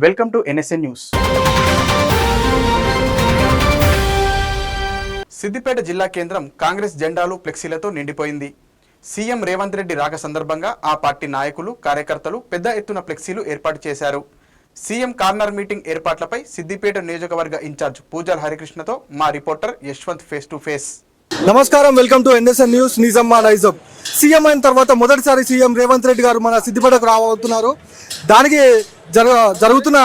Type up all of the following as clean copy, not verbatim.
Welcome to NSN news. Siddipet జిల్లా కేంద్రం కాంగ్రెస్ జెండాలు ఫ్లెక్సీలతో నిండిపోయింది. సీఎం రేవంత్ రెడ్డి రాక సందర్భంగా ఆ పార్టీ నాయకులు కార్యకర్తలు పెద్ద ఎత్తున ఫ్లెక్సీలు ఏర్పాటు చేశారు. సీఎం కార్నర్ మీటింగ్ ఏర్పాట్లపై సిద్దిపేట నియోజకవర్గ ఇన్ఛార్జ్ పూజాల్ హరికృష్ణతో మా reporter Yashwant face to face. నమస్కారం, వెల్కమ్ టు NSN న్యూస్. నిజామా నైజబ్. సీఎం అయిన తర్వాత మొదటిసారి సీఎం రేవంత్ రెడ్డి గారు మన సిద్దిపేటకు రాబోతున్నారు. దానికి జరుగుతున్న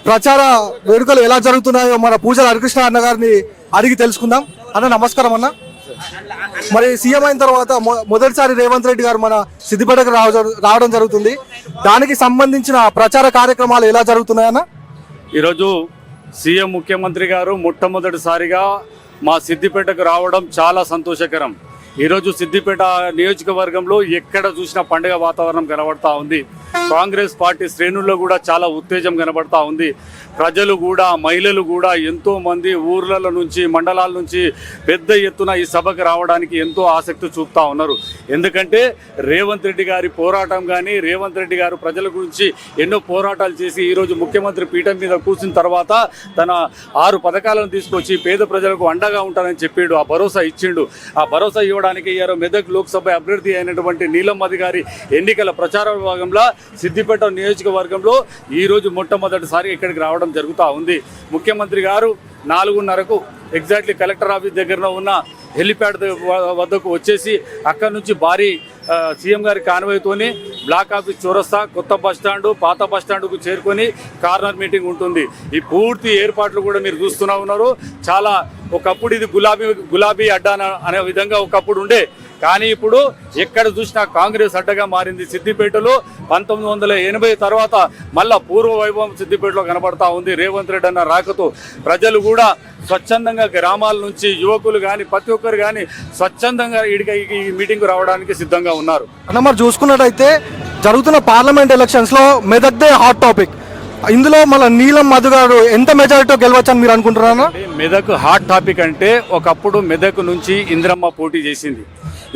ప్రచార వేడుకలు ఎలా జరుగుతున్నాయో మన పూజాల హరికృష్ణ అన్న గారిని అడిగి తెలుసుకుందాం. అన్న నమస్కారం అన్న. మరి సీఎం అయిన తర్వాత మొదటిసారి రేవంత్ రెడ్డి గారు మన సిద్దిపేటకు రావడం జరుగుతుంది. దానికి సంబంధించిన ప్రచార కార్యక్రమాలు ఎలా జరుగుతున్నాయన్న? ఈరోజు సీఎం ముఖ్యమంత్రి గారు మొట్టమొదటిసారిగా మా సిద్దిపేటకు రావడం చాలా సంతోషకరం. ఈరోజు సిద్దిపేట నియోజకవర్గంలో ఎక్కడ చూసినా పండుగ వాతావరణం కనబడతా ఉంది. కాంగ్రెస్ పార్టీ శ్రేణుల్లో కూడా చాలా ఉత్తేజం కనబడతా ఉంది. ప్రజలు కూడా, మహిళలు కూడా ఎంతో మంది ఊర్ల నుంచి, మండలాల నుంచి పెద్ద ఎత్తున ఈ సభకు రావడానికి ఎంతో ఆసక్తి చూపుతా ఉన్నారు. ఎందుకంటే రేవంత్ రెడ్డి గారి పోరాటం కానీ, రేవంత్ రెడ్డి గారు ప్రజల గురించి ఎన్నో పోరాటాలు చేసి ఈరోజు ముఖ్యమంత్రి పీఠం మీద కూర్చున్న తర్వాత తన 6 పథకాలను తీసుకొచ్చి పేద ప్రజలకు అండగా ఉంటానని చెప్పాడు. ఆ భరోసా ఇచ్చిండు. ఆ భరోసా ఇవ్వడానికి మెదక్ లోక్సభ అభ్యర్థి అయినటువంటి నీలమ్మది గారి ఎన్నికల ప్రచార విభాగంలో సిద్దిపేట నియోజకవర్గంలో ఈరోజు మొట్టమొదటిసారి ఇక్కడికి రావడం జరుగుతూ ఉంది. ముఖ్యమంత్రి గారు 4:30కు ఎగ్జాక్ట్లీ కలెక్టర్ ఆఫీస్ దగ్గర ఉన్న హెలిప్యాడ్ వద్దకు వచ్చేసి అక్కడి నుంచి భారీ సీఎం గారి కాన్వాయ్తోని బ్లాక్ ఆఫీస్ చౌరస్తా, కొత్త బస్టాండు, పాత బస్టాండుకు చేరుకొని కార్నర్ మీటింగ్ ఉంటుంది. ఈ పూర్తి ఏర్పాట్లు కూడా మీరు చూస్తూనే ఉన్నారు. చాలా ఒకప్పుడు ఇది గులాబీ అడ్డా అనే విధంగా ఒకప్పుడు ఉండే, కానీ ఇప్పుడు ఎక్కడ చూసినా కాంగ్రెస్ అడ్డగా మారింది. సిద్దిపేటలో 1980 తర్వాత మళ్ళా పూర్వ వైభవం సిద్దిపేటలో కనబడతా ఉంది. రేవంత్ రెడ్డి అన్న రాకతో ప్రజలు కూడా స్వచ్ఛందంగా గ్రామాల నుంచి యువకులు కానీ ప్రతి ఒక్కరు కానీ స్వచ్ఛందంగా ఈ మీటింగ్కు రావడానికి సిద్ధంగా ఉన్నారు. అన్న మరి చూసుకున్నట్టయితే జరుగుతున్న పార్లమెంట్ ఎలక్షన్స్లో మెదక్దే హాట్ టాపిక్. ఇందులో మళ్ళీ నీలం మధు గారు ఎంత మెజారిటీతో గెలవచ్చని మీరు అనుకుంటున్నారా? మెదక్ హాట్ టాపిక్ అంటే ఒకప్పుడు మెదక్ నుంచి ఇందిరమ్మ పోటీ చేసింది.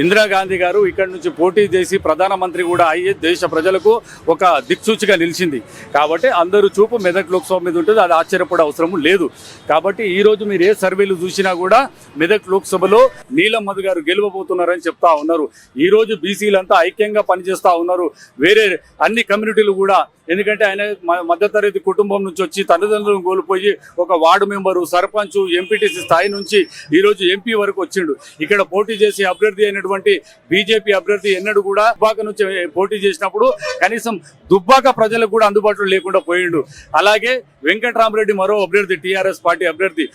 ఇందిరాగాంధీ గారు ఇక్కడి నుంచి పోటీ చేసి ప్రధానమంత్రి కూడా అయ్యి దేశ ప్రజలకు ఒక దిక్సూచిగా నిలిచింది. కాబట్టి అందరూ చూపు మెదక్ లోక్సభ మీద ఉంటుంది. అది ఆశ్చర్యపడే అవసరం లేదు. కాబట్టి ఈరోజు మీరు ఏ సర్వేలు చూసినా కూడా మెదక్ లోక్సభలో నీలం మధు గారు గెలవబోతున్నారని చెప్తా ఉన్నారు. ఈరోజు బీసీలంతా ఐక్యంగా పనిచేస్తూ ఉన్నారు. వేరే అన్ని కమ్యూనిటీలు కూడా, ఎందుకంటే ఆయన మధ్యతరగతి కుటుంబం నుంచి వచ్చి తల్లిదండ్రులను కోల్పోయి ఒక వార్డు మెంబరు, సర్పంచ్, ఎంపీటీసీ స్థాయి నుంచి ఈరోజు ఎంపీ వరకు వచ్చిండు. ఇక్కడ పోటీ చేసి అభ్యర్థి అయినటువంటి బీజేపీ అభ్యర్థి ఎన్నడూ కూడా దుబ్బాక నుంచి పోటీ చేసినప్పుడు కనీసం దుబ్బాక ప్రజలకు కూడా అందుబాటులో లేకుండా పోయిండు. అలాగే వెంకటరామరెడ్డి మరో అభ్యర్థి, టీఆర్ఎస్ పార్టీ అభ్యర్థి,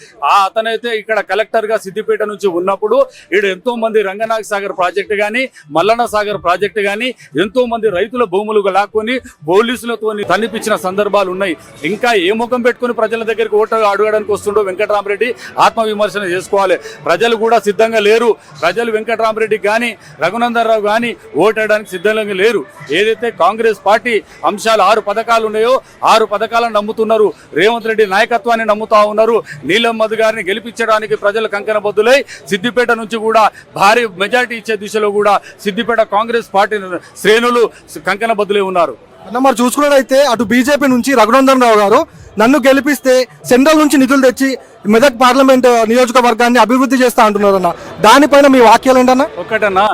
అతనైతే ఇక్కడ కలెక్టర్గా సిద్దిపేట నుంచి ఉన్నప్పుడు ఇక్కడ ఎంతో మంది రంగనాథ్ సాగర్ ప్రాజెక్టు కానీ, మల్లన్న సాగర్ ప్రాజెక్టు కానీ ఎంతో మంది రైతుల భూములు లాక్కొని పోలీసులతో తన్నిపించిన సందర్భాలు ఉన్నాయి. ఇంకా ఏ ముఖం పెట్టుకుని ప్రజల దగ్గరికి ఓటు అడగడానికి వస్తుండో వెంకటరామరెడ్డి ఆత్మవిమర్శన చేసుకోవాలి. ప్రజలు కూడా సిద్ధంగా లేరు. ప్రజలు వెంకటరామరెడ్డి కానీ, రఘునందన్ రావు కానీ ఓటేయడానికి సిద్ధంగా లేరు. ఏదైతే కాంగ్రెస్ పార్టీ అంశాలు 6 పథకాలు ఉన్నాయో 6 పథకాలను నమ్ముతున్నారు. రేవంత్ రెడ్డి నాయకత్వాన్ని నమ్ముతా ఉన్నారు. నీలం మధు గారిని గెలిపించడానికి ప్రజలు కంకణబద్దులై సిద్దిపేట నుంచి కూడా భారీ మెజారిటీ ఇచ్చే దిశలో కూడా సిద్దిపేట కాంగ్రెస్ పార్టీ శ్రేణులు కంకణబద్దులై ఉన్నారు. అన్న మరి చూసుకున్నట్టయితే అటు బీజేపీ నుంచి రఘునందన్ రావు గారు నన్ను గెలిపిస్తే సెంట్రల్ నుంచి నిధులు తెచ్చి మెదక్ పార్లమెంట్ నియోజకవర్గాన్ని అభివృద్ధి చేస్తా అంటున్నారు అన్న. దానిపైన మీ వాక్యాలు ఏంటన్నా? ఒకటన్నా,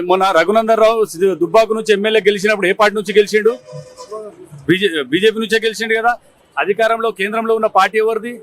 మొన్న రఘునందన్ రావు దుబ్బాకు నుంచి ఎమ్మెల్యే గెలిచినప్పుడు ఏ పార్టీ నుంచి గెలిచిండు? బీజేపీ నుంచే గెలిచిండు కదా. అధికారంలో కేంద్రంలో ఉన్న పార్టీ ఎవరిది?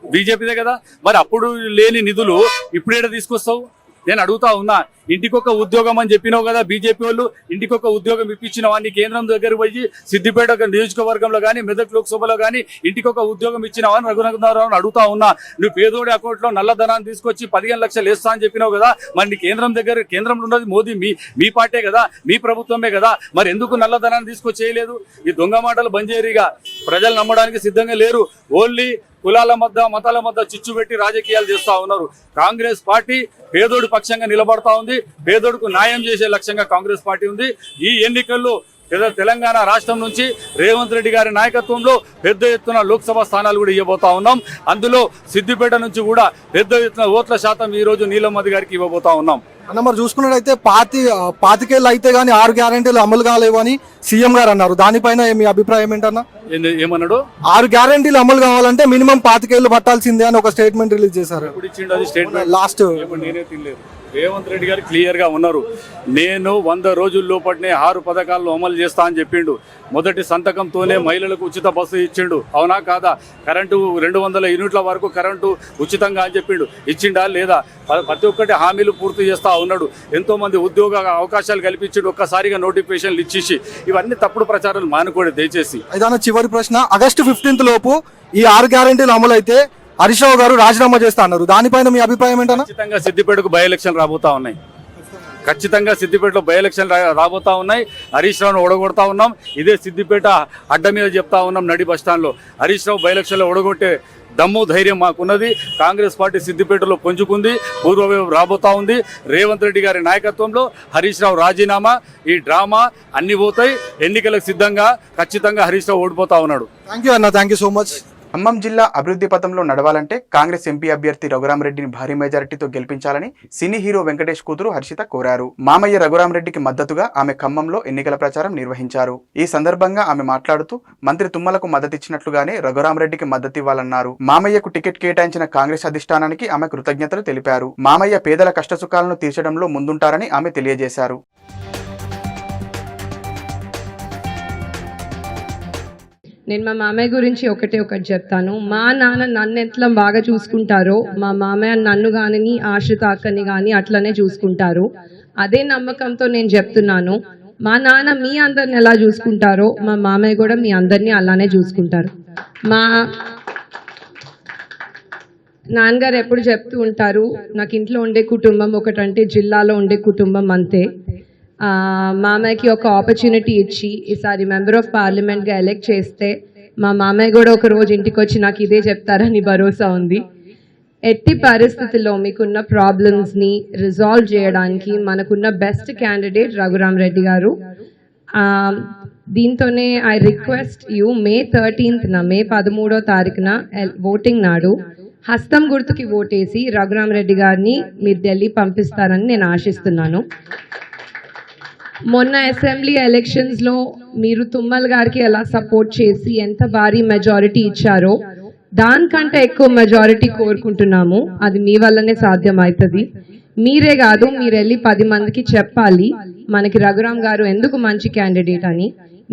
బీజేపీదే కదా. మరి అప్పుడు లేని నిధులు ఇప్పుడు ఏడ తీసుకొస్తావు? నేను అడుగుతా ఉన్నా. ఇంటికొక ఉద్యోగం అని చెప్పినావు కదా బీజేపీ వాళ్ళు. ఇంటికొక ఉద్యోగం ఇప్పించిన వాడిని కేంద్రం దగ్గర పోయి సిద్దిపేట నియోజకవర్గంలో కానీ, మెదక్ లోక్సభలో కానీ ఇంటికొక ఉద్యోగం ఇచ్చినవని రఘునందరావు అడుగుతా ఉన్నా. నువ్వు పేదోడి అకౌంట్లో నల్లధనాన్ని తీసుకొచ్చి 15 లక్షలు వేస్తా అని చెప్పినావు కదా. మరి కేంద్రంలో ఉన్నది మోదీ, మీ పార్టీ కదా, మీ ప్రభుత్వమే కదా. మరి ఎందుకు నల్లధనాన్ని తీసుకొచ్చి చేయలేదు? ఈ దొంగ మాటలు బంద్ చేయరిగా. ప్రజలు నమ్మడానికి సిద్ధంగా లేరు. ఓన్లీ కులాల మధ్య, మతాల మధ్య చిచ్చు పెట్టి రాజకీయాలు చేస్తా ఉన్నారు. కాంగ్రెస్ పార్టీ పేదోడి పక్షంగా నిలబడతా ఉంది. పేదోడుకు న్యాయం చేసే లక్ష్యంగా కాంగ్రెస్ పార్టీ ఉంది. ఈ ఎన్నికల్లో తెలంగాణ రాష్ట్రం నుంచి రేవంత్ రెడ్డి గారి నాయకత్వంలో పెద్ద ఎత్తున లోక్సభ స్థానాలు కూడా ఇవ్వబోతా ఉన్నాం. అందులో సిద్దిపేట నుంచి కూడా పెద్ద ఎత్తున ఓట్ల శాతం ఈ రోజు నీలం మధు గారికి ఇవ్వబోతా ఉన్నాం. అన్న మరి చూసుకున్నట్టయితే పాతికేళ్ళు అయితే కానీ 6 గ్యారెంటీలు అమలు కాలేవు అని సీఎం గారు అన్నారు. దానిపైన మీ అభిప్రాయం ఏంటన్నా? ఏమన్నాడు? 6 గ్యారెంటీలు అమలు కావాలంటే మినిమం 25 ఏళ్ళు పట్టాల్సిందే అని ఒక స్టేట్మెంట్ రిలీజ్ చేశారు. ఎప్పుడు ఇచ్చిండు అది స్టేట్మెంట్? లాస్ట్ నేనే తినలేదు. రేవంత్ రెడ్డి గారు క్లియర్ గా ఉన్నారు. నేను 100 రోజుల లోపట్నే 6 పథకాలను అమలు చేస్తా అని చెప్పిండు. మొదటి సంతకంతోనే మహిళలకు ఉచిత బస్సు ఇచ్చిండు. అవునా కాదా? కరెంటు 200 యూనిట్ల వరకు కరెంటు ఉచితంగా అని చెప్పిండు. ఇచ్చిండా లేదా? ప్రతి ఒక్కటి హామీలు పూర్తి చేస్తా ఉన్నాడు. ఎంతో మంది ఉద్యోగ అవకాశాలు కల్పించిండు. ఒక్కసారిగా నోటిఫికేషన్లు ఇచ్చేసి ఇవన్నీ తప్పుడు ప్రచారాలు మానుకోండి దయచేసి. ఏదైనా చివరి ప్రశ్న, ఆగస్టు 15 లోపు ఈ 6 గ్యారెంటీలు అమలు అయితే హరీష్ రావు గారు రాజీనామా చేస్తా అన్నారు. దానిపైన మీ అభిప్రాయం ఏంటన్నా? ఖచ్చితంగా సిద్దిపేటకు బై ఎలక్షన్ రాబోతా ఉన్నాయి. ఖచ్చితంగా సిద్దిపేటలో బై ఎలక్షన్ రాబోతా ఉన్నాయి. హరీష్ రావును ఓడగొడతా ఉన్నాం. ఇదే సిద్దిపేట అడ్డ మీద చెప్తా ఉన్నాం. నడి బస్ స్టాండ్లో హరీష్ రావు బై ఎలక్షన్లో ఓడగొట్టే దమ్ము ధైర్యం మాకున్నది. కాంగ్రెస్ పార్టీ సిద్దిపేటలో పుంజుకుంది. పూర్వవైపు రాబోతా ఉంది. రేవంత్ రెడ్డి గారి నాయకత్వంలో హరీష్ రావు రాజీనామా, ఈ డ్రామా అన్ని పోతాయి. ఎన్నికలకు సిద్ధంగా ఖచ్చితంగా హరీష్ రావు ఓడిపోతా ఉన్నాడు. థ్యాంక్ యూ అన్న, thank you so much. Khammam జిల్లా అభివృద్ధి పథంలో నడవాలంటే కాంగ్రెస్ ఎంపీ అభ్యర్థి రఘురామరెడ్డిని భారీ మెజారిటీతో గెలిపించాలని సినీ హీరో వెంకటేష్ కూతురు హర్షిత కోరారు. మామయ్య రఘురామరెడ్డికి మద్దతుగా ఆమె ఖమ్మంలో ఎన్నికల ప్రచారం నిర్వహించారు. ఈ సందర్భంగా ఆమె మాట్లాడుతూ మంత్రి తుమ్మలకు మద్దతిచ్చినట్లుగానే రఘురామరెడ్డికి మద్దతివ్వాలన్నారు. మామయ్యకు టికెట్ కేటాయించిన కాంగ్రెస్ అధిష్టానానికి ఆమె కృతజ్ఞతలు తెలిపారు. మామయ్య పేదల కష్టసుఖాలను తీర్చడంలో ముందుంటారని ఆమె తెలియజేశారు. నేను మా మామయ్య గురించి ఒకటి చెప్తాను. మా నాన్న నన్ను ఎట్లా బాగా చూసుకుంటారో మా మామయ్య నన్ను కానీ ఆశ్రిత అక్కని కానీ అట్లనే చూసుకుంటారు. అదే నమ్మకంతో నేను చెప్తున్నాను, మా నాన్న మీ అందరిని ఎలా చూసుకుంటారో మా మామయ్య కూడా మీ అందరినీ అలానే చూసుకుంటారు. మా నాన్నగారు ఎప్పుడు చెప్తూ ఉంటారు, నాకు ఇంట్లో ఉండే కుటుంబం ఒకటంటే జిల్లాలో ఉండే కుటుంబం అంతే. మామయ్యకి ఒక ఆపర్చునిటీ ఇచ్చి ఈసారి మెంబర్ ఆఫ్ పార్లమెంట్గా ఎలెక్ట్ చేస్తే మా మామయ్య కూడా ఒక రోజు ఇంటికి వచ్చి నాకు ఇదే చెప్తారని భరోసా ఉంది. ఎట్టి పరిస్థితుల్లో మీకున్న ప్రాబ్లమ్స్ని రిజాల్వ్ చేయడానికి మనకున్న బెస్ట్ క్యాండిడేట్ రఘురామరెడ్డి గారు. దీంతోనే ఐ రిక్వెస్ట్ యూ మే 13వ తారీఖున ఓటింగ్ నాడు హస్తం గుర్తుకి ఓటేసి రఘురామరెడ్డి గారిని మీరు ఢిల్లీ పంపిస్తారని నేను ఆశిస్తున్నాను. మొన్న అసెంబ్లీ ఎలక్షన్స్లో మీరు తుమ్మల్ గారికి ఎలా సపోర్ట్ చేసి ఎంత భారీ మెజారిటీ ఇచ్చారో దానికంటే ఎక్కువ మెజారిటీ కోరుకుంటున్నాము. అది మీ వల్లనే సాధ్యం అవుతుంది. మీరే కాదు, మీరు వెళ్ళి 10 మందికి చెప్పాలి మనకి రఘురామ్ గారు ఎందుకు మంచి క్యాండిడేట్ అని.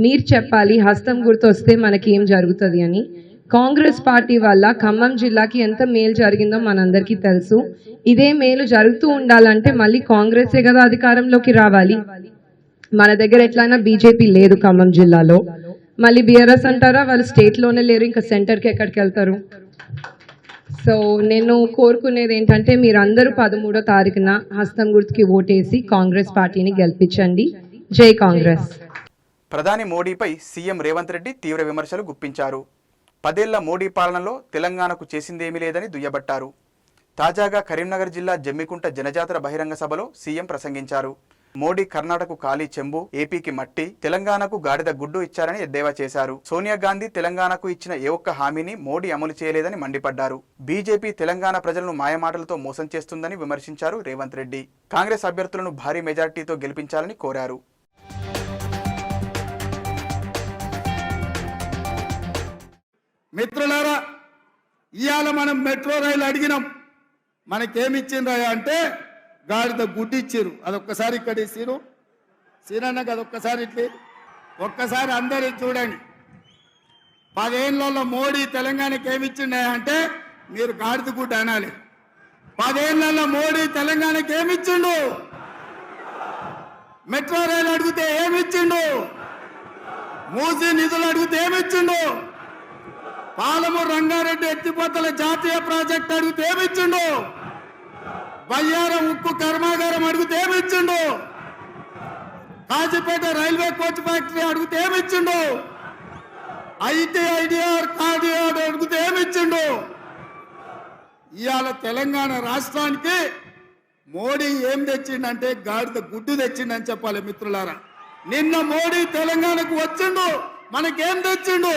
మీరు చెప్పాలి హస్తం గుర్తు వస్తే మనకి ఏం జరుగుతుంది అని. కాంగ్రెస్ పార్టీ వల్ల ఖమ్మం జిల్లాకి ఎంత మేలు జరిగిందో మనందరికీ తెలుసు. ఇదే మేలు జరుగుతూ ఉండాలంటే మళ్ళీ కాంగ్రెసే కదా అధికారంలోకి రావాలి. మన దగ్గర ఎట్లయినా బీజేపీ లేదు ఖమ్మం జిల్లాలో. మళ్ళీ బీఆర్ఎస్ అంటారా, వాళ్ళు స్టేట్లోనే లేరు, ఇంకా సెంటర్కి ఎక్కడికి వెళ్తారు? సో నేను కోరుకునేది ఏంటంటే మీరందరూ 13వ తారీఖున హస్తం గుర్తుకి ఓటేసి కాంగ్రెస్ పార్టీని గెలిపించండి. జై కాంగ్రెస్. ప్రధాని మోడీపై సీఎం రేవంత్ రెడ్డి తీవ్ర విమర్శలు గుప్పించారు. 10 ఏళ్ల మోడీ పాలనలో తెలంగాణకు చేసిందేమీ లేదని దుయ్యబట్టారు. తాజాగా కరీంనగర్ జిల్లా జమ్మికుంట జనజాతర బహిరంగ సభలో సీఎం ప్రసంగించారు. మోడీ కర్ణాటకకు ఖాళీ చెంబు, ఏపీకి మట్టి, తెలంగాణకు గాడిద గుడ్డు ఇచ్చారని ఎద్దేవా చేశారు. సోనియా గాంధీ తెలంగాణకు ఇచ్చిన ఏ ఒక్క హామీని మోడీ అమలు చేయలేదని మండిపడ్డారు. బీజేపీ తెలంగాణ ప్రజలను మాయమాటలతో మోసం చేస్తుందని విమర్శించారు రేవంత్ రెడ్డి. కాంగ్రెస్ అభ్యర్థులను భారీ మెజార్టీతో గెలిపించాలని కోరారు. మిత్రులారా, ఇవాళ మనం మెట్రో రైలు అడిగినాం, మనకేమిచ్చిండ్రా అంటే గాడిద గుడ్డి ఇచ్చిర్రు. అదొక్కసారి ఇక్కడ ఇచ్చిర్రు. సీనన్నకు అదొక్కసారి ఇట్లే ఒక్కసారి అందరు చూడండి. 10 ఏళ్లలో మోడీ తెలంగాణకి ఏమిచ్చిండే అంటే మీరు గాడిద గుడ్డ అనాలి. 10 ఏళ్లలో మోడీ తెలంగాణకి ఏమిచ్చిండు? మెట్రో రైలు అడిగితే ఏమిచ్చిండు? మూసీ నిధులు అడిగితే ఏమిచ్చిండు? పాలమూరు రంగారెడ్డి ఎత్తిపోతల జాతీయ ప్రాజెక్ట్ అడిగితే ఏమిచ్చిండు? బయ్యారం ఉక్కు కర్మాగారం అడిగితే ఏమిచ్చిండు? కాజీపేట రైల్వే కోచ్ ఫ్యాక్టరీ అడిగితే ఏమిచ్చిండు? ఐటీఐడిఆర్ కార్డియార్ అడిగితే ఏమిచ్చిండు? ఇవాళ తెలంగాణ రాష్ట్రానికి మోడీ ఏం తెచ్చిండంటే గాడిద గుడ్డు తెచ్చిండని చెప్పాలి మిత్రులారా. నిన్న మోడీ తెలంగాణకు వచ్చిండు, మనకేం తెచ్చిండు?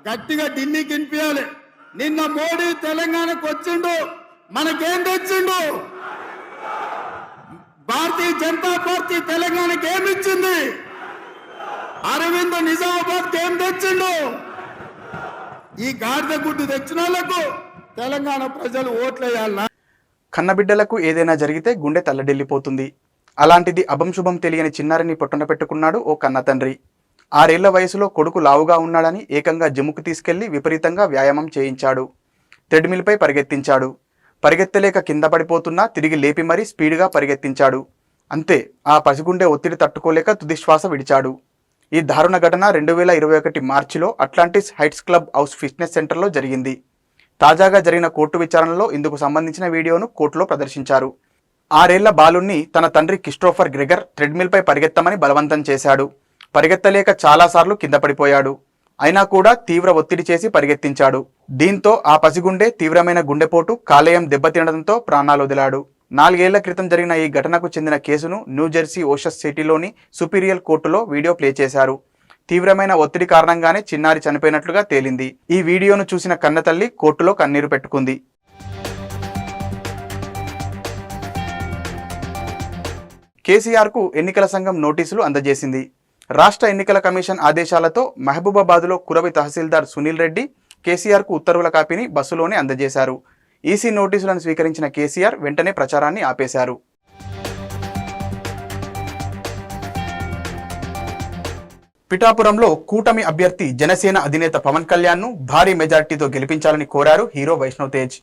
గట్టిగా ఢిల్లీకి వినిపించాలి. నిన్న మోడీ తెలంగాణకు వచ్చిండు, మనకేం తెచ్చిండు? భారతీయ జనతా పార్టీ తెలంగాణకి ఏమి ఇచ్చింది? అరవింద్ నిజామాబాద్ ఏం తెచ్చిండు? ఈ గాడిద గుడ్డు తెచ్చిన వాళ్ళకు తెలంగాణ ప్రజలు ఓట్లేయాలన్నా? కన్నబిడ్డలకు ఏదైనా జరిగితే గుండె తల్లడిల్లిపోతుంది. అలాంటిది అభంశుభం తెలియని చిన్నారిని పొట్టన పెట్టుకున్నాడు ఓ కన్న తండ్రి. 6 ఏళ్ల వయసులో కొడుకు లావుగా ఉన్నాడని ఏకంగా జిమ్ముకు తీసుకెళ్లి విపరీతంగా వ్యాయామం చేయించాడు. థ్రెడ్మిల్పై పరిగెత్తించాడు. పరిగెత్తలేక కింద పడిపోతున్నా తిరిగి లేపి మరీ స్పీడ్గా పరిగెత్తించాడు. అంతే, ఆ పసిగుండె ఒత్తిడి తట్టుకోలేక తుదిశ్వాస విడిచాడు. ఈ దారుణ ఘటన 2021 మార్చిలో Atlantis heights club house fitness సెంటర్లో జరిగింది. తాజాగా జరిగిన కోర్టు విచారణలో ఇందుకు సంబంధించిన వీడియోను కోర్టులో ప్రదర్శించారు. 6 ఏళ్ల బాలుణ్ణి తన తండ్రి క్రిస్టోఫర్ గ్రెగర్ థ్రెడ్మిల్పై పరిగెత్తమని బలవంతం చేశాడు. పరిగెత్తలేక చాలాసార్లు కింద పడిపోయాడు. అయినా కూడా తీవ్ర ఒత్తిడి చేసి పరిగెత్తించాడు. దీంతో ఆ పసిగుండె తీవ్రమైన గుండెపోటు, కాలేయం దెబ్బతినడంతో ప్రాణాలు వదిలాడు. 4 ఏళ్ల క్రితం జరిగిన ఈ ఘటనకు చెందిన కేసును న్యూజెర్సీ ఓషస్ సిటీలోని సుపీరియర్ కోర్టులో వీడియో ప్లే చేశారు. తీవ్రమైన ఒత్తిడి కారణంగానే చిన్నారి చనిపోయినట్లుగా తేలింది. ఈ వీడియోను చూసిన కన్నతల్లి కోర్టులో కన్నీరు పెట్టుకుంది. కేసీఆర్కు ఎన్నికల సంఘం నోటీసులు అందజేసింది. రాష్ట్ర ఎన్నికల కమిషన్ ఆదేశాలతో మహబూబాబాద్లో కురవి తహసీల్దార్ సునీల్ రెడ్డి కేసీఆర్కు ఉత్తర్వుల కాపీని బస్సులోనే అందజేశారు. ఈసీ నోటీసులను స్వీకరించిన కేసీఆర్ వెంటనే ప్రచారాన్ని ఆపేశారు. పిఠాపురంలో కూటమి అభ్యర్థి జనసేన అధినేత పవన్ కళ్యాణ్ను భారీ మెజార్టీతో గెలిపించాలని కోరారు హీరో వైష్ణవ్ తేజ్.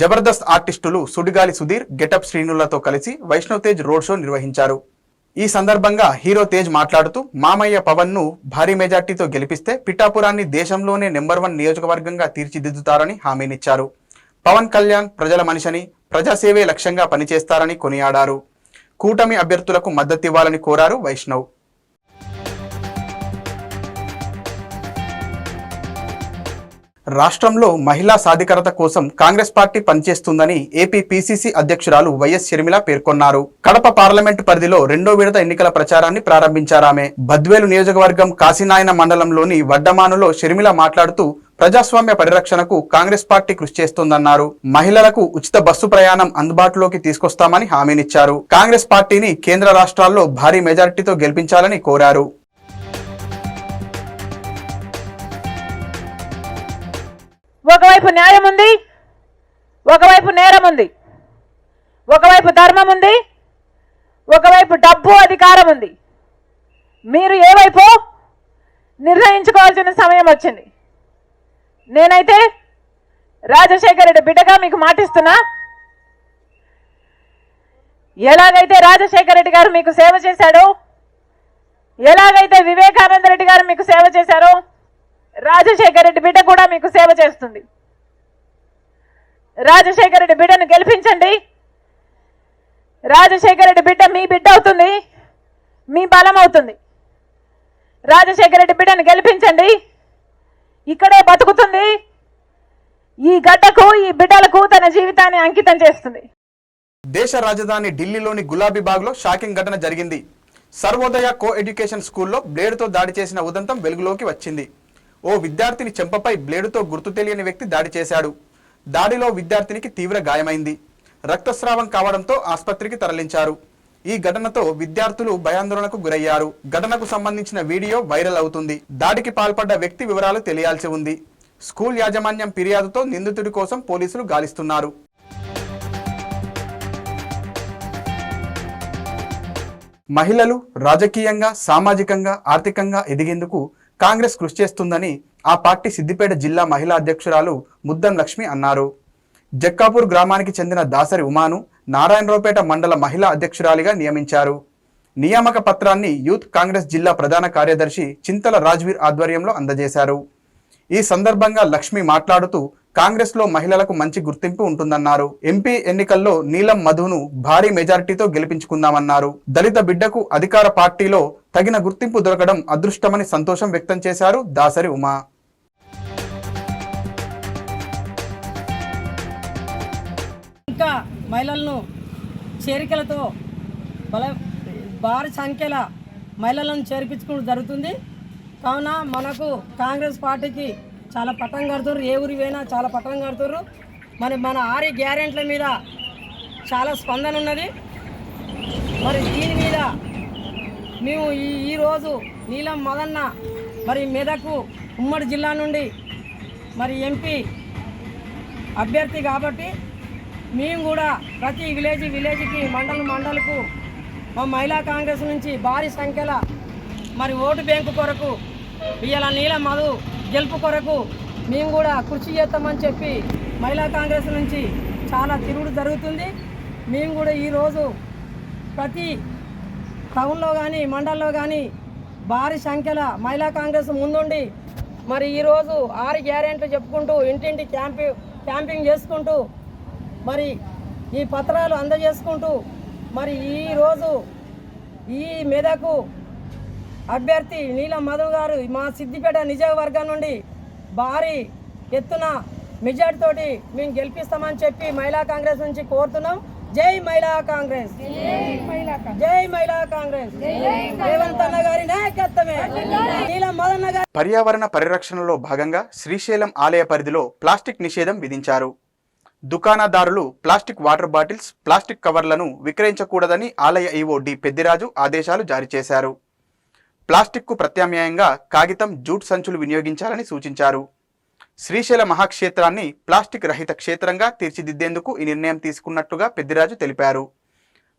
జబర్దస్త్ ఆర్టిస్టులు సుడిగాలి సుధీర్, గెటప్ శ్రీనులతో కలిసి వైష్ణవ్ తేజ్ రోడ్ షో నిర్వహించారు. ఈ సందర్భంగా హీరో తేజ్ మాట్లాడుతూ మామయ్య పవన్ను భారీ మెజార్టీతో గెలిపిస్తే పిఠాపురాన్ని దేశంలోనే నెంబర్ 1 నియోజకవర్గంగా తీర్చిదిద్దుతారని హామీనిచ్చారు. పవన్ కళ్యాణ్ ప్రజల మనిషిని, ప్రజాసేవే లక్ష్యంగా పనిచేస్తారని కొనియాడారు. కూటమి అభ్యర్థులకు మద్దతివ్వాలని కోరారు వైష్ణవ్. రాష్ట్రంలో మహిళా సాధికారత కోసం కాంగ్రెస్ పార్టీ పనిచేస్తుందని ఏపీ పీసీసీ అధ్యక్షురాలు వైఎస్ షర్మిల పేర్కొన్నారు. కడప పార్లమెంటు పరిధిలో 2వ విడత ఎన్నికల ప్రచారాన్ని ప్రారంభించారామె. బద్వేలు నియోజకవర్గం కాశీనాయన మండలంలోని వడ్డమానులో షర్మిల మాట్లాడుతూ ప్రజాస్వామ్య పరిరక్షణకు కాంగ్రెస్ పార్టీ కృషి చేస్తోందన్నారు. మహిళలకు ఉచిత బస్సు ప్రయాణం అందుబాటులోకి తీసుకొస్తామని హామీనిచ్చారు. కాంగ్రెస్ పార్టీని కేంద్ర రాష్ట్రాల్లో భారీ మెజారిటీతో గెలిపించాలని కోరారు. ఒకవైపు న్యాయం ఉంది, ఒకవైపు నేరం ఉంది, ఒకవైపు ధర్మం ఉంది, ఒకవైపు డబ్బు అధికారం ఉంది. మీరు ఏ వైపు నిర్ణయించుకోవాల్సిన సమయం వచ్చింది. నేనైతే రాజశేఖర రెడ్డి బిడ్డగా మీకు మాటిస్తున్నా, ఎలాగైతే రాజశేఖర రెడ్డి గారు మీకు సేవ చేశాడో, ఎలాగైతే వివేకానంద రెడ్డి గారు మీకు సేవ చేశారో, రాజశేఖర రెడ్డి బిడ్డ కూడా మీకు సేవ చేస్తుంది. రాజశేఖర రెడ్డి బిడ్డను గెలిపించండి. రాజశేఖర రెడ్డి బిడ్డ మీ బిడ్డ అవుతుంది, మీ బలం అవుతుంది. రాజశేఖర రెడ్డి బిడ్డను గెలిపించండి. ఇక్కడే బతుకుతుంది. ఈ గడ్డకు, ఈ బిడ్డలకు తన జీవితాన్ని అంకితం చేస్తుంది. దేశ రాజధాని ఢిల్లీలోని గులాబీబాగ్లో షాకింగ్ ఘటన జరిగింది. సర్వోదయ కో ఎడ్యుకేషన్ స్కూల్లో బ్లేడుతో దాడి చేసిన ఉదంతం వెలుగులోకి వచ్చింది. ఓ విద్యార్థిని చెంపపై బ్లేడుతో గుర్తు తెలియని వ్యక్తి దాడి చేశాడు. దాడిలో విద్యార్థినికి తీవ్ర గాయమైంది. రక్తస్రావం కావడంతో ఆసుపత్రికి తరలించారు. ఈ ఘటనతో విద్యార్థులు భయాందోళనకు గురయ్యారు. ఘటనకు సంబంధించిన వీడియో వైరల్ అవుతుంది. దాడికి పాల్పడ్డ వ్యక్తి వివరాలు తెలియాల్సి ఉంది. స్కూల్ యాజమాన్యం ఫిర్యాదుతో నిందితుడి కోసం పోలీసులు గాలిస్తున్నారు. మహిళలు రాజకీయంగా, సామాజికంగా, ఆర్థికంగా ఎదిగేందుకు కాంగ్రెస్ కృషి చేస్తుందని ఆ పార్టీ సిద్దిపేట జిల్లా మహిళా అధ్యక్షురాలు ముద్దం లక్ష్మి అన్నారు. జక్కాపూర్ గ్రామానికి చెందిన దాసరి ఉమాను నారాయణరావుపేట మండల మహిళా అధ్యక్షురాలిగా నియమించారు. నియామక పత్రాన్ని యూత్ కాంగ్రెస్ జిల్లా ప్రధాన కార్యదర్శి చింతల రాజ్వీర్ ఆధ్వర్యంలో అందజేశారు. ఈ సందర్భంగా లక్ష్మి మాట్లాడుతూ కాంగ్రెస్లో మహిళలకు మంచి గుర్తింపు ఉంటుందన్నారు. ఎంపీ ఎన్నికల్లో నీలం మధును భారీ మెజారిటీతో గెలిపించుకుందామన్నారు. దళిత బిడ్డకు అధికార పార్టీలో తగిన గుర్తింపు దొరకడం అదృష్టమని సంతోషం వ్యక్తం చేశారు దాసరి ఉమా. ఇంకా మహిళలను చేరికలతో భారీ సంఖ్యల మహిళలను చేర్పించుకోవడం జరుగుతుంది. కావున మనకు కాంగ్రెస్ పార్టీకి చాలా పట్టం కడుతుర్రు. ఏ ఊరి పోయినా చాలా పట్టం కడుతుర్రు. మన 6 గ్యారెంట్ల మీద చాలా స్పందన ఉన్నది. మరి దీని మీద మేము ఈరోజు నీలం మదన్న మరి మెదకు ఉమ్మడి జిల్లా నుండి మరి ఎంపీ అభ్యర్థి కాబట్టి మేము కూడా ప్రతి విలేజ్కి మండలకు మా మహిళా కాంగ్రెస్ నుంచి భారీ సంఖ్యలో మరి ఓటు బ్యాంకు కొరకు ఇవాళ నీల మధు గెలుపు కొరకు మేము కూడా కృషి చేస్తామని చెప్పి మహిళా కాంగ్రెస్ నుంచి చాలా తిరుగుడు జరుగుతుంది. మేము కూడా ఈరోజు ప్రతి టౌన్లో కానీ మండల్లో కానీ భారీ సంఖ్యలో మహిళా కాంగ్రెస్ ముందుండి మరి ఈరోజు 6 గ్యారెంట్లు చెప్పుకుంటూ ఇంటింటి క్యాంపింగ్ చేసుకుంటూ మరి ఈ పత్రాలు అందజేసుకుంటూ మరి ఈరోజు ఈ మెదకు అభ్యర్థి నీలం మధు గారు మా సిద్దిపేట నియోజకవర్గం నుండి భారీ ఎత్తున మెజార్టీ తోటి మేము గెలిపిస్తామని చెప్పి మహిళా కాంగ్రెస్ నుంచి కోరుతున్నాం. జై మహిళా కాంగ్రెస్, జై మహిళా కాంగ్రెస్, రేవంత్ అన్న గారి నాయకత్వమే, నీలం మదన్న గారి. పర్యావరణ పరిరక్షణలో భాగంగా శ్రీశైలం ఆలయ పరిధిలో ప్లాస్టిక్ నిషేధం విధించారు. దుకాణదారులు ప్లాస్టిక్ వాటర్ బాటిల్స్, ప్లాస్టిక్ కవర్లను విక్రయించకూడదని ఆలయ ఈవో డి పెద్దిరాజు ఆదేశాలు జారీ చేశారు. ప్లాస్టిక్కు ప్రత్యామ్నాయంగా కాగితం, జూట్ సంచులు వినియోగించాలని సూచించారు. శ్రీశైల మహాక్షేత్రాన్ని ప్లాస్టిక్ రహిత క్షేత్రంగా తీర్చిదిద్దేందుకు ఈ నిర్ణయం తీసుకున్నట్టుగా పెద్దిరాజు తెలిపారు.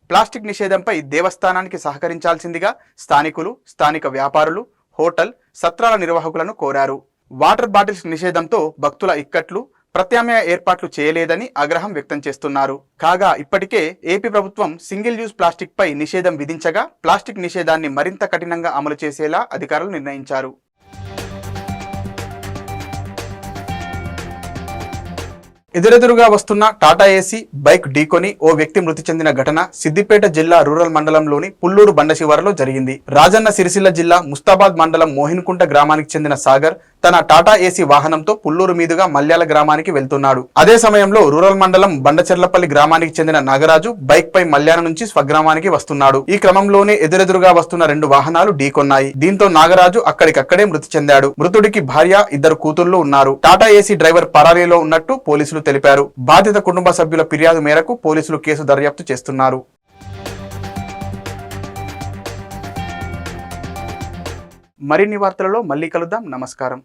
ప్లాస్టిక్ నిషేధంపై దేవస్థానానికి సహకరించాల్సిందిగా స్థానికులు, స్థానిక వ్యాపారులు, హోటల్, సత్రాల నిర్వాహకులను కోరారు. వాటర్ బాటిల్స్ నిషేధంతో భక్తుల ఇక్కట్లు, ప్రత్యామ్నాయ ఏర్పాట్లు చేయలేదని ఆగ్రహం వ్యక్తం చేస్తున్నారు. కాగా ఇప్పటికే ఏపీ ప్రభుత్వం సింగిల్ యూజ్ ప్లాస్టిక్ పై నిషేధం విధించగా ప్లాస్టిక్ నిషేధాన్ని మరింత కఠినంగా అమలు చేసేలా అధికారులు నిర్ణయించారు. ఎదురెదురుగా వస్తున్న టాటా ఏసీ బైక్ ఢీకొని ఓ వ్యక్తి మృతి చెందిన ఘటన సిద్దిపేట జిల్లా రూరల్ మండలంలోని పుల్లూరు బండ శివారులో జరిగింది. రాజన్న సిరిసిల్ల జిల్లా ముస్తాబాద్ మండలం మోహిన్కుంట గ్రామానికి చెందిన సాగర్ తన టాటా ఏసీ వాహనంతో పుల్లూరు మీదుగా మల్యాల గ్రామానికి వెళ్తున్నాడు. అదే సమయంలో రూరల్ మండలం బండచెర్లపల్లి గ్రామానికి చెందిన నాగరాజు బైక్ పై మల్యాల నుంచి స్వగ్రామానికి వస్తున్నాడు. ఈ క్రమంలోనే ఎదురెదురుగా వస్తున్న 2 వాహనాలు ఢీకొన్నాయి. దీంతో నాగరాజు అక్కడికక్కడే మృతి చెందాడు. మృతుడికి భార్య, 2 కూతుళ్లు ఉన్నారు. టాటా ఏసీ డ్రైవర్ పరారీలో ఉన్నట్టు పోలీసులు తెలిపారు. బాధిత కుటుంబ సభ్యుల ఫిర్యాదు మేరకు పోలీసులు కేసు దర్యాప్తు చేస్తున్నారు. మరిన్ని వార్తలలో మళ్ళీ కలుద్దాం. నమస్కారం.